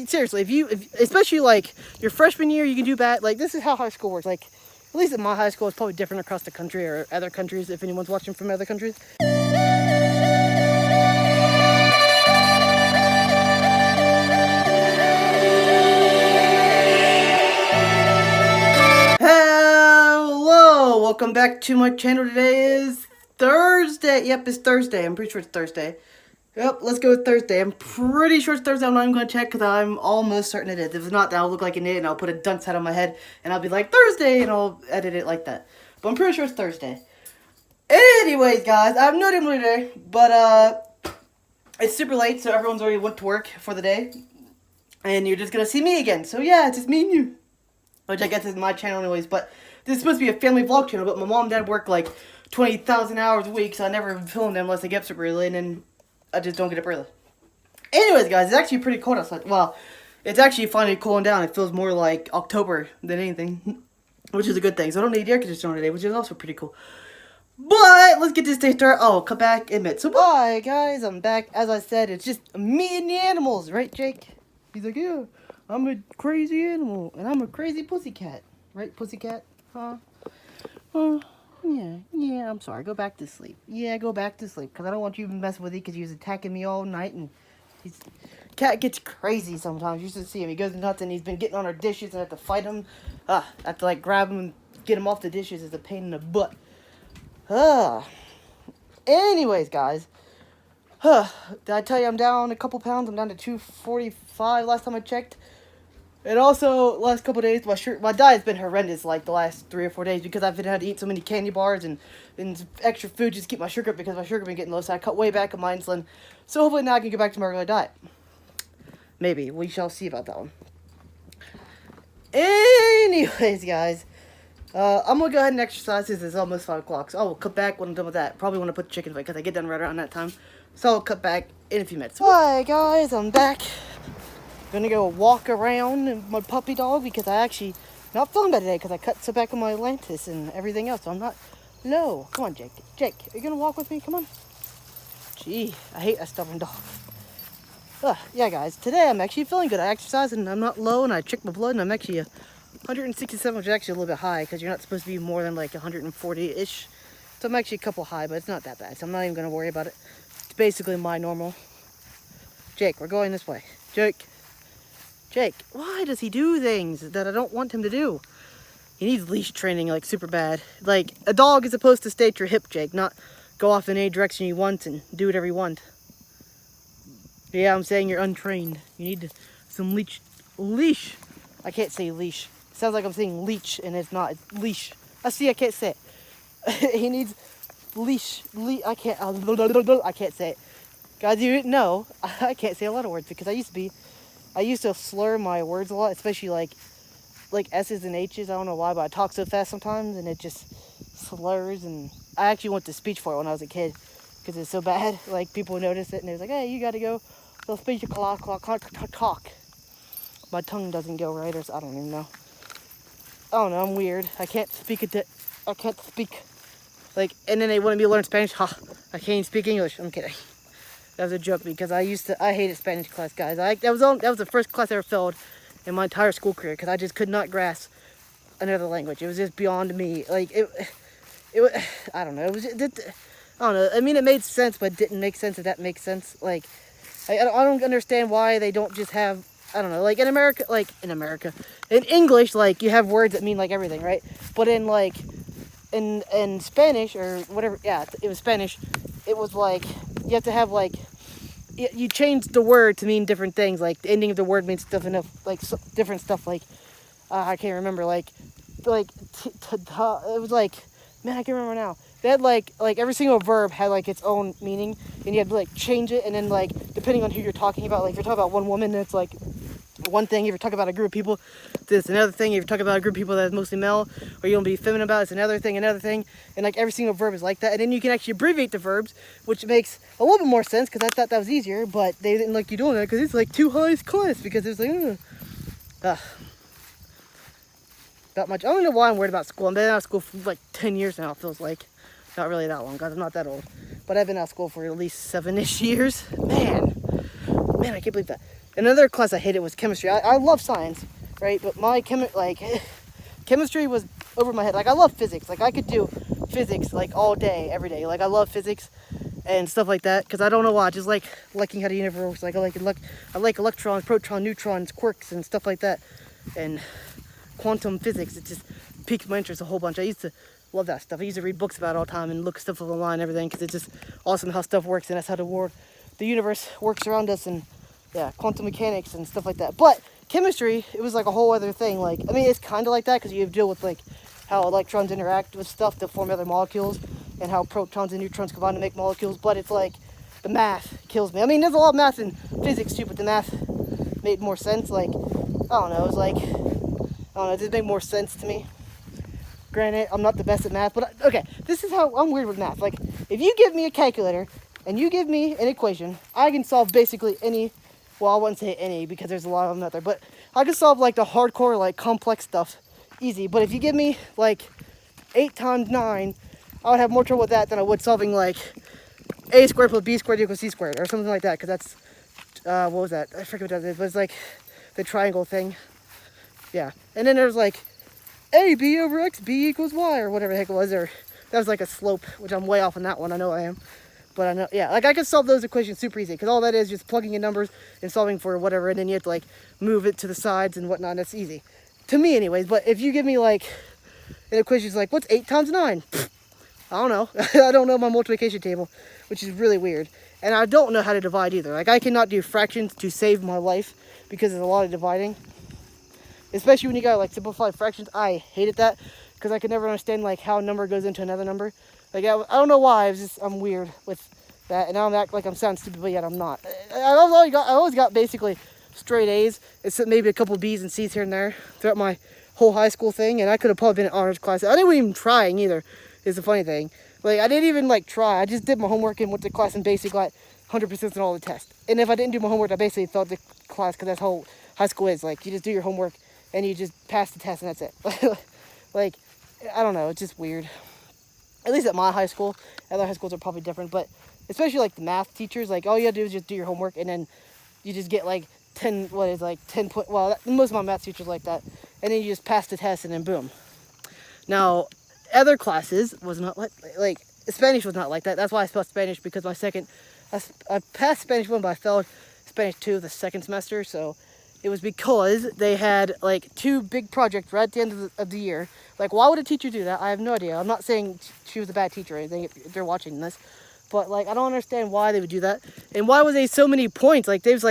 seriously, especially like your freshman year, you can do bad. Like, this is how high school works. Like, at least at my high school, it's probably different across the country or other countries if anyone's watching from other countries. Hello, welcome back to my channel. Today is Thursday. Yep, it's Thursday. I'm pretty sure it's Thursday. Yep, let's go with Thursday. I'm pretty sure it's Thursday. I'm not even going to check because I'm almost certain it is. If it's not, then I'll look like an idiot and I'll put a dunce hat on my head and I'll be like, Thursday, and I'll edit it like that. But I'm pretty sure it's Thursday. Anyways, guys, I have no idea today, but it's super late, so everyone's already went to work for the day. And you're just going to see me again. So yeah, it's just me and you. Which I guess is my channel anyways, but this is supposed to be a family vlog channel, but my mom and dad work like 20,000 hours a week, so I never film them unless I get up super early, and then I just don't get up early. Anyways, guys, it's actually pretty cold outside. Well, it's actually finally cooling down. It feels more like October than anything, which is a good thing. So I don't need air conditioner today, which is also pretty cool. But let's get this day started. Oh, come back in a minute. So bye, guys. I'm back. As I said, it's just me and the animals, right, Jake? He's like, yeah, I'm a crazy animal, and I'm a crazy pussycat. Right, pussycat? Huh? Yeah, I'm sorry. Go back to sleep. Yeah, go back to sleep. Because I don't want you messing with you because he was attacking me all night. And cat gets crazy sometimes. You should see him. He goes nuts and he's been getting on our dishes and I have to fight him. I have to like grab him and get him off the dishes. It's a pain in the butt. Anyways, guys. Did I tell you I'm down a couple pounds? I'm down to 245 last time I checked. And also, last couple days, my diet's been horrendous, like, the last 3 or 4 days, because I've had to eat so many candy bars and extra food just to keep my sugar up, because my sugar been getting low, so I cut way back on my insulin. So hopefully now I can get back to my regular diet. Maybe. We shall see about that one. Anyways, guys, I'm going to go ahead and exercise since it's almost 5 o'clock, so I'll cut back when I'm done with that. Probably want to put the chicken away, because I get done right around that time. So I'll cut back in a few minutes. Hi, guys, I'm back. Gonna go walk around my puppy dog because I actually not feeling bad today because I cut so back on my Atlantis and everything else. So I'm not. No, come on, Jake. Jake, are you gonna walk with me? Come on. Gee, I hate a stubborn dog. Yeah, guys. Today I'm actually feeling good. I exercised and I'm not low, and I checked my blood and I'm actually 167, which is actually a little bit high because you're not supposed to be more than like 140-ish. So I'm actually a couple high, but it's not that bad. So I'm not even gonna worry about it. It's basically my normal. Jake, we're going this way. Jake. Jake, why does he do things that I don't want him to do? He needs leash training, like, super bad. Like, a dog is supposed to stay at your hip, Jake, not go off in any direction you want and do whatever you want. Yeah, I'm saying you're untrained. You need some leash. I can't say leash. It sounds like I'm saying leech, and it's not. It's leash. I can't say it. He needs leash. I can't say it. Guys, you didn't know, I can't say a lot of words because I used to slur my words a lot, especially like S's and H's. I don't know why, but I talk so fast sometimes and it just slurs. And I actually went to speech for it when I was a kid because it's so bad. Like, people noticed it and they was like, hey, you got to go to speech talk. My tongue doesn't go right, or I don't even know. I don't know, I'm weird. I can't speak like, and then they wanted me to learn Spanish. I can't even speak English. I'm kidding. That was a joke because I hated Spanish class, guys. That was the first class I ever failed in my entire school career because I just could not grasp another language. It was just beyond me. Like, I don't know. I don't know. I mean, it made sense, but it didn't make sense, if that makes sense. Like, I don't understand why they don't just have, I don't know, like in English, like, you have words that mean, like, everything, right? But in, like, in Spanish, or whatever, yeah, it was Spanish, it was, like, you have to have, like, you change the word to mean different things. Like, the ending of the word means different stuff, like, I can't remember, it was like, man, I can't remember now. They had, like every single verb had, like, its own meaning, and you had to, like, change it, and then, like, depending on who you're talking about, like, if you're talking about one woman, it's, like, one thing. If you're talking about a group of people, it's another thing. If you're talking about a group of people that's mostly male, or you don't be feminine about, it's another thing. And like, every single verb is like that. And then you can actually abbreviate the verbs, which makes a little bit more sense because I thought that was easier, but they didn't like you doing that because it's like too high class, because it's like that much. I don't know why I'm worried about school. I've been out of school for like 10 years now. It feels like not really that long, guys. I'm not that old, but I've been out of school for at least 7-ish years. Man, I can't believe that. Another class I hated was chemistry. I love science, right? But my chemistry was over my head. Like I love physics. Like I could do physics like all day, every day. Like I love physics and stuff like that because I don't know why. I just like liking how the universe works. Like I like electrons, protons, neutrons, quarks, and stuff like that, and quantum physics. It just piqued my interest a whole bunch. I used to love that stuff. I used to read books about it all the time and look stuff online and everything because it's just awesome how stuff works, and that's how the universe works around us, and yeah, quantum mechanics and stuff like that. But chemistry, it was like a whole other thing. Like, I mean, it's kind of like that because you have to deal with like how electrons interact with stuff to form other molecules and how protons and neutrons combine to make molecules. But it's like the math kills me. I mean, there's a lot of math in physics too, but the math made more sense. Like, I don't know, it was like, I don't know, it did make more sense to me. Granted, I'm not the best at math, but okay, this is how I'm weird with math. Like, if you give me a calculator and you give me an equation, I can solve basically any, well, I wouldn't say any because there's a lot of them out there, but I can solve like the hardcore, like complex stuff easy. But if you give me like 8 times 9, I would have more trouble with that than I would solving like a squared plus b squared equals c squared or something like that, because that's, what was that? I forget what that is, but it's like the triangle thing. Yeah, and then there's like a b over x, b equals y, or whatever the heck it was, or that was like a slope, which I'm way off on that one, I know I am. But I know, yeah, like I can solve those equations super easy, because all that is just plugging in numbers and solving for whatever, and then you have to like move it to the sides and whatnot, and that's easy. To me anyways, but if you give me like an equation like, what's 8 times 9? I don't know. I don't know my multiplication table, which is really weird. And I don't know how to divide either. Like I cannot do fractions to save my life, because there's a lot of dividing. Especially when you gotta like simplify fractions. I hated that because I could never understand like how a number goes into another number. Like I don't know why. I'm weird with that, and I'm act like I'm sounding stupid, but yet I'm not. I always got basically straight A's, except maybe a couple of B's and C's here and there throughout my whole high school thing. And I could have probably been in honors class. I didn't even trying either. Is the funny thing. Like I didn't even like try. I just did my homework and went to class and basically got 100% on all the tests. And if I didn't do my homework, I basically failed the class, because that's how high school is. Like you just do your homework and you just pass the test and that's it. Like, I don't know, it's just weird. At least at my high school. Other high schools are probably different, but especially like the math teachers, like all you gotta do is just do your homework and then you just get like 10 point, well, most of my math teachers like that. And then you just pass the test and then boom. Now, other classes was not like Spanish was not like that. That's why I failed Spanish, because I passed Spanish 1, but I failed Spanish 2 the second semester, so it was because they had like 2 big projects right at the end of the year. Like, why would a teacher do that? I have no idea. I'm not saying she was a bad teacher or anything if they're watching this, but like I don't understand why they would do that, and why was they so many points? Like it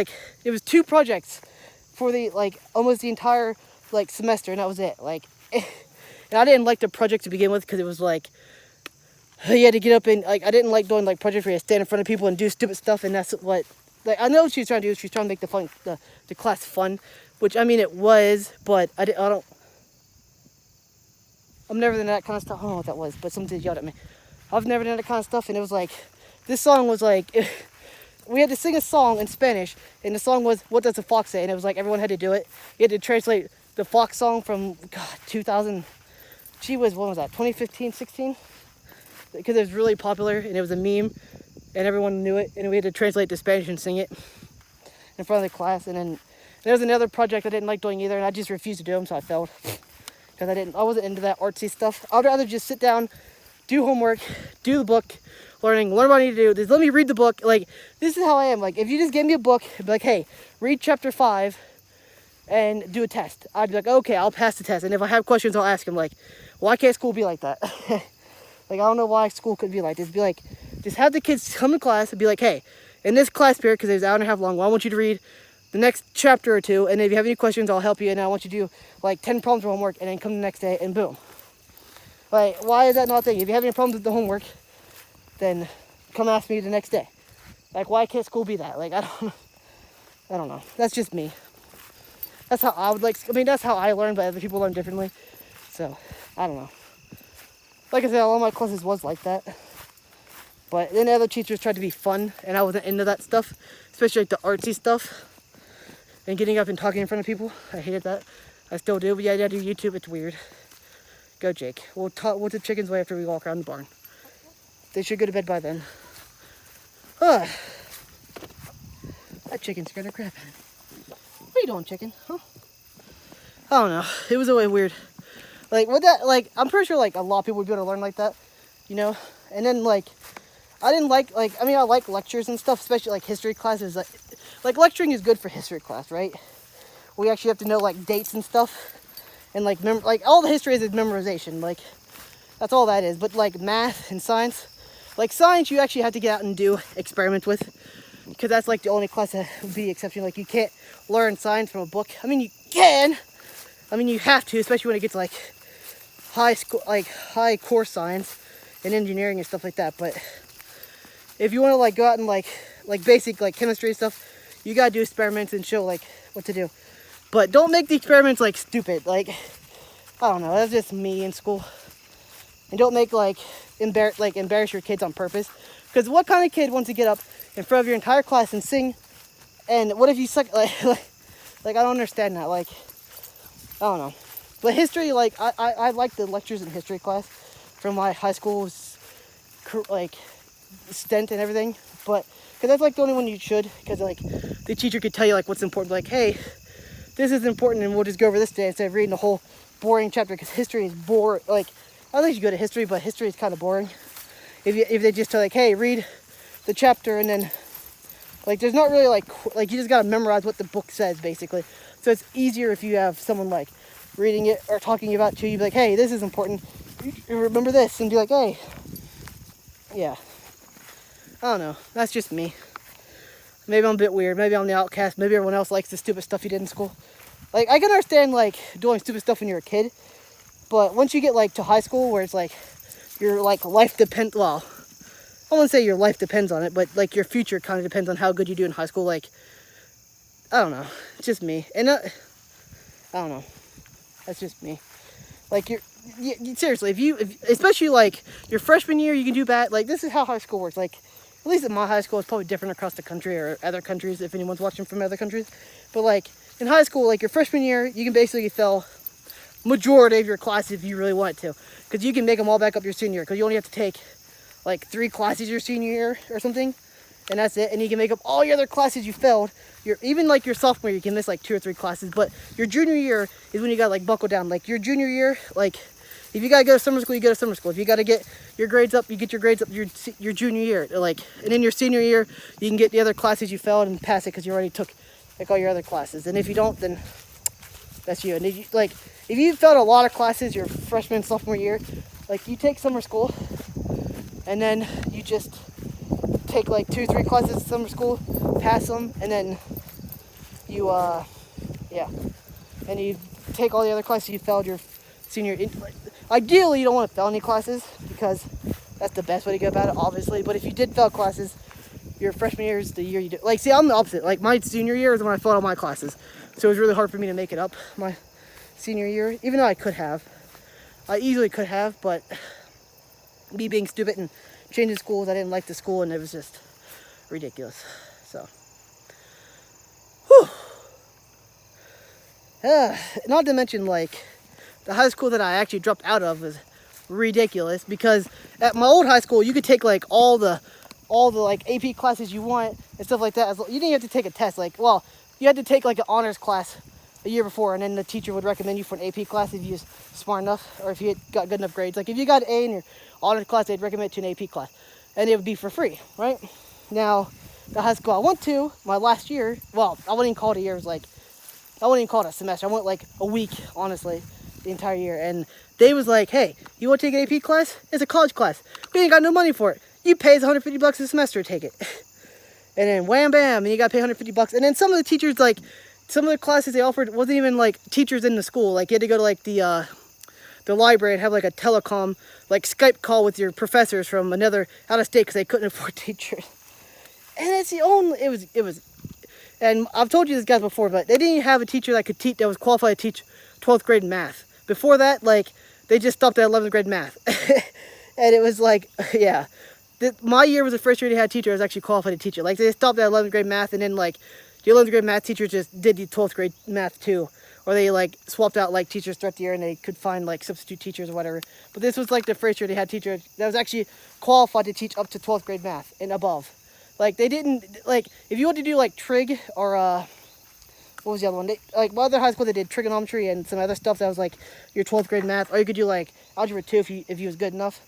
was 2 projects for the like almost the entire like semester, and that was it. Like, and I didn't like the project to begin with, because it was like you had to get up and like I didn't like doing like projects where you stand in front of people and do stupid stuff, and that's what. Like, I know what she's trying to do. She's trying to make the class fun, which I mean it was, but I'm never into that kind of stuff. I don't know what that was, but somebody yelled at me. I've never done that kind of stuff, and it was like, this song was like, we had to sing a song in Spanish, and the song was, "What does a fox say?" And it was like everyone had to do it. You had to translate the fox song from 2000. When was that? 2015, 16? Because it was really popular, and it was a meme. And everyone knew it, and we had to translate to Spanish and sing it in front of the class. And then there was another project I didn't like doing either, and I just refused to do them, so I failed. Because I wasn't into that artsy stuff. I'd rather just sit down, do homework, do the book, learn what I need to do. Just let me read the book. Like, this is how I am. Like, if you just gave me a book, I'd be like, hey, read chapter 5 and do a test. I'd be like, okay, I'll pass the test. And if I have questions, I'll ask them, like, why can't school be like that? Like, I don't know why school could be like this. Be like, just have the kids come to class and be like, hey, in this class period, because it's an hour and a half long, well, I want you to read the next chapter or 2, and if you have any questions, I'll help you, and I want you to do like 10 problems for homework, and then come the next day, and boom. Like, why is that not a thing? If you have any problems with the homework, then come ask me the next day. Like, why can't school be that? Like, I don't know. That's just me. That's how I would like, I mean, that's how I learn, but other people learn differently. So, I don't know. Like I said, all my classes was like that. But then the other teachers tried to be fun, and I wasn't into that stuff, especially like the artsy stuff and getting up and talking in front of people. I hated that. I still do, but yeah, I do YouTube. It's weird. Go, Jake. We'll put the chickens away after we walk around the barn. They should go to bed by then. That chicken's gonna crap. you doing, chicken? Huh? I don't know. It was always weird. Like, with that, like, I'm pretty sure, like, a lot of people would be able to learn like that, you know? And then, like, I didn't like, I mean, I like lectures and stuff, especially, like, history classes. Like, lecturing is good for history class, right? We actually have to know, like, dates and stuff. And, like, all the history is memorization. Like, that's all that is. But, like, math and science, like, science you actually have to get out and do experiments with. Because that's, like, the only class that would be exceptional. Like, you can't learn science from a book. I mean, you can. I mean, you have to, especially when it gets, like, high core science and engineering and stuff like that. But if you want to, like, go out and, like basic, like, chemistry and stuff, you got to do experiments and show, like, what to do. But don't make the experiments, like, stupid. Like, I don't know. That's just me in school. And don't make, like, embarrass your kids on purpose. Because what kind of kid wants to get up in front of your entire class and sing? And what if you suck? Like I don't understand that. Like, I don't know. But history, like, I like the lectures in history class from my high school's, like, stint and everything. But, because that's, like, the only one you should. Because, like, the teacher could tell you, like, what's important. Like, hey, this is important and we'll just go over this today instead of reading the whole boring chapter. Because history is boring. Like, I think you go to history, but history is kind of boring. If they just tell, like, hey, read the chapter and then, like, there's not really, like you just got to memorize what the book says, basically. So it's easier if you have someone, like, reading it or talking about it to you. You'd be like, hey, this is important. You remember this. And be like, hey. Yeah. I don't know. That's just me. Maybe I'm a bit weird. Maybe I'm the outcast. Maybe everyone else likes the stupid stuff you did in school. Like, I can understand, like, doing stupid stuff when you're a kid. But once you get, like, to high school where it's, like, your, like, life depends, well, I wouldn't say your life depends on it, but, like, your future kind of depends on how good you do in high school. Like, I don't know. It's just me. And, I don't know. That's just me. Like, seriously, especially, like, your freshman year, you can do bad. Like, this is how high school works. Like, at least in my high school, it's probably different across the country or other countries if anyone's watching from other countries. But, like, in high school, like, your freshman year, you can basically fail majority of your classes if you really want to. Because you can make them all back up your senior year. Because you only have to take, like, 3 classes your senior year or something. And that's it. And you can make up all your other classes you failed. Even, like, your sophomore year, you can miss, like, 2 or 3 classes. But your junior year is when you got to, like, buckle down. Like, your junior year, like, if you got to go to summer school, you go to summer school. If you got to get your grades up, you get your grades up your junior year. Like, and in your senior year, you can get the other classes you failed and pass it because you already took, like, all your other classes. And if you don't, then that's you. And if you, like, if you failed a lot of classes your freshman and sophomore year, like, you take summer school, and then you just take, like, 2 or 3 classes in summer school, pass them, and then you, yeah. And you take all the other classes you failed your senior year. Ideally, you don't want to fail any classes, because that's the best way to go about it, obviously. But if you did fail classes, your freshman year is the year you do. Like, see, I'm the opposite. Like, my senior year is when I failed all my classes. So it was really hard for me to make it up my senior year, even though I could have. I easily could have, but me being stupid and changing schools, I didn't like the school, and it was just ridiculous. So, whew. Not to mention, like, the high school that I actually dropped out of was ridiculous, because at my old high school, you could take, like, all the like, AP classes you want and stuff like that. You didn't have to take a test. Like, well, you had to take, like, an honors class a year before, and then the teacher would recommend you for an AP class if you was smart enough, or if you had got good enough grades. Like, if you got an A in your honors class, they'd recommend it to an AP class, and it would be for free, right? Now, the high school I went to, my last year, well, I wouldn't even call it a year. It was like, I wouldn't even call it a semester. I went, like, a week, honestly, the entire year. And they was like, hey, you want to take an AP class? It's a college class. We ain't got no money for it. You pay us $150 a semester to take it. And then wham bam, and you got to pay $150. And then some of the teachers, like, some of the classes they offered wasn't even, like, teachers in the school. Like, you had to go to, like, the library and have, like, a telecom, like, Skype call with your professors from another out of state because they couldn't afford teachers. And it's the only, it was, and I've told you this guys before, but they didn't even have a teacher that could teach, that was qualified to teach 12th grade math. Before that, like, they just stopped at 11th grade math. And it was like, yeah. My year was the first year they had a teacher that was actually qualified to teach it. Like, they stopped at 11th grade math, and then, like, the 11th grade math teacher just did the 12th grade math too. Or they, like, swapped out, like, teachers throughout the year, and they could find, like, substitute teachers or whatever. But this was, like, the first year they had a teacher that was actually qualified to teach up to 12th grade math and above. Like, they didn't, like, if you want to do, like, trig or, what was the other one? Like my other high school, they did trigonometry and some other stuff that was like your 12th grade math, or you could do like algebra 2 if you was good enough.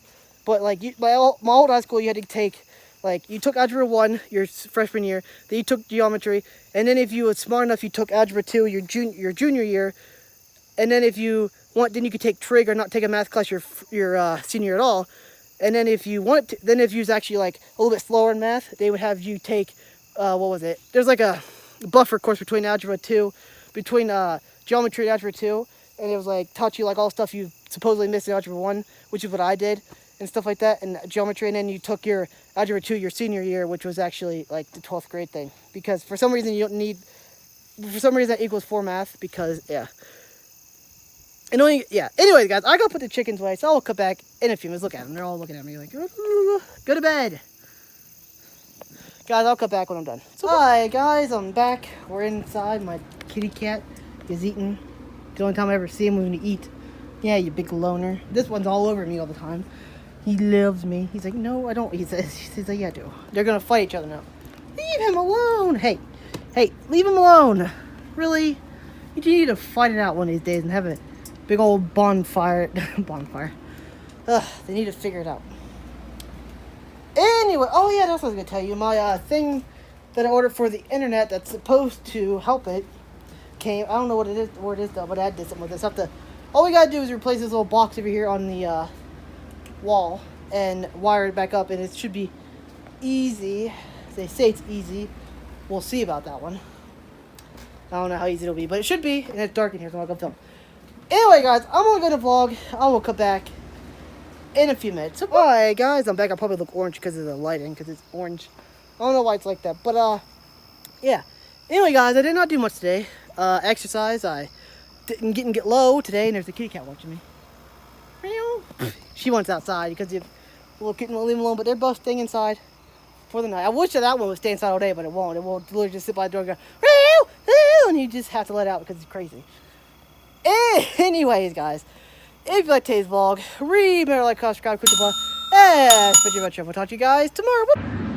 But like my old high school, you had to take like you took algebra 1 your freshman year, then you took geometry, and then if you were smart enough, you took algebra 2 your junior year, and then if you want, then you could take trig or not take a math class your senior at all. And then if you want to, then if you was actually like a little bit slower in math, they would have you take what was it? There's like a buffer course between algebra 2, between geometry and algebra 2, and it was like taught you like all stuff you supposedly missed in algebra 1, which is what I did and stuff like that, and geometry. And then you took your algebra 2 your senior year, which was actually like the 12th grade thing, because for some reason you don't need, for some reason that equals 4 math, because yeah. And only, yeah. Anyways, guys, I gotta put the chickens away, so I'll cut back in a few minutes. Look at them. They're all looking at me like, go to bed. Guys, I'll cut back when I'm done. So, hi, guys. I'm back. We're inside. My kitty cat is eating. The only time I ever see him when we eat. Yeah, you big loner. This one's all over me all the time. He loves me. He's like, no, I don't. He's like, yeah, I do. They're gonna fight each other now. Leave him alone. Hey, leave him alone. Really? You need to fight it out one of these days and have a big old bonfire. Ugh, they need to figure it out. Anyway, oh yeah, that's what I was going to tell you. My thing that I ordered for the internet that's supposed to help it came. I don't know what it is, where it is though, but I did something with this. All we got to do is replace this little box over here on the wall and wire it back up, and it should be easy. They say it's easy. We'll see about that one. I don't know how easy it'll be, but it should be, and it's dark in here, so I'll go film. Anyway, guys, I'm going to go to vlog. I will come back in a few minutes. Alright, guys, I'm back. I'll probably look orange because of the lighting, because it's orange. I don't know why it's like that, but, yeah. Anyway, guys, I did not do much today. Exercise. I didn't get low today, and there's a kitty cat watching me. She wants outside because the little kitten won't leave them alone, but they're both staying inside for the night. I wish that one would stay inside all day, but it won't. It will literally just sit by the door and go, and you just have to let it out because it's crazy. Anyways, guys, if you like today's vlog, remember to like, comment, subscribe, click the bell, and spread your much. We'll talk to you guys tomorrow.